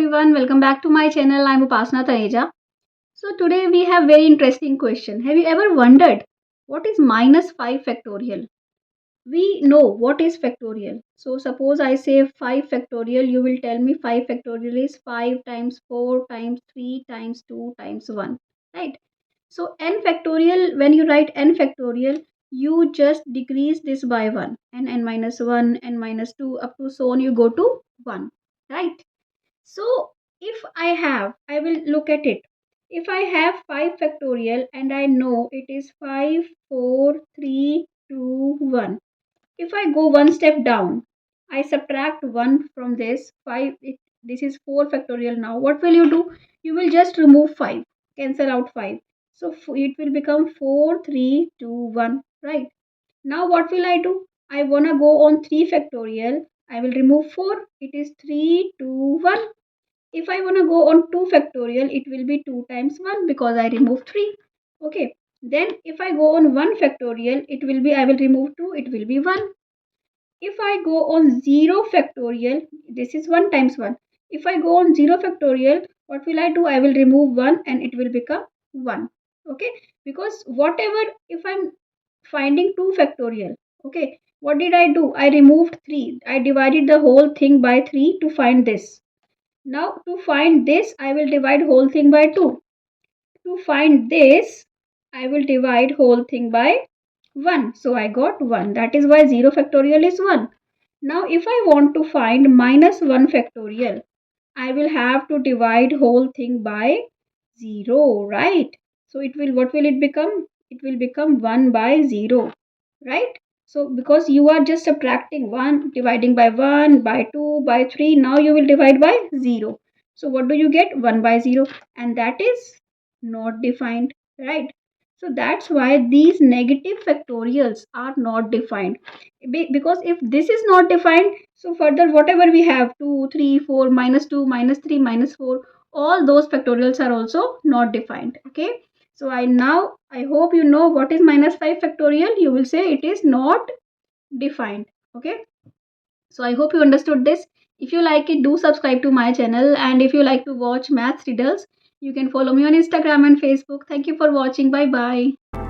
everyone, welcome back to my channel. I'm Upasana Taneja. So today we have very interesting question. Have you ever wondered what is minus 5 factorial? We know what is factorial. So suppose I say 5 factorial, you will tell me 5 factorial is 5 times 4 times 3 times 2 times 1, right? So n factorial, when you write n factorial, you just decrease this by 1 and n minus 1, n minus 2 up to so on you go to 1, right? So if I will look at it. If I have 5 factorial and I know it is 5, 4, 3, 2, 1. If I go one step down, I subtract 1 from this 5. This is 4 factorial now. What will you do? You will just remove 5, cancel out 5. So it will become 4, 3, 2, 1, right? Now what will I do? I want to go on 3 factorial. I will remove 4. It is 3, 2, 1. If I want to go on 2 factorial, it will be 2 times 1 because I removed 3. Okay. Then if I go on 1 factorial, it will be, I will remove 2, it will be 1. If I go on 0 factorial, this is 1 times 1. If I go on 0 factorial, what will I do? I will remove 1 and it will become 1. Okay. Because whatever, if I'm finding 2 factorial, okay, what did I do? I removed 3. I divided the whole thing by 3 to find this. Now to find this, I will divide whole thing by 2. To find this, I will divide whole thing by 1. So I got 1. That is why 0 factorial is 1. Now if I want to find minus 1 factorial, I will have to divide whole thing by 0, right? So it will, what will it become? It will become 1 by 0, right? So because you are just subtracting 1, dividing by 1, by 2, by 3, now you will divide by 0. So what do you get? 1 by 0, and that is not defined, right? So that's why these negative factorials are not defined. Because if this is not defined, so further whatever we have 2, 3, 4, minus 2, minus 3, minus 4, all those factorials are also not defined. Okay. So I hope you know what is minus 5 factorial. You will say it is not defined. Okay. So I hope you understood this. If you like it, do subscribe to my channel, and if you like to watch math riddles, you can follow me on Instagram and Facebook. Thank you for watching. Bye bye.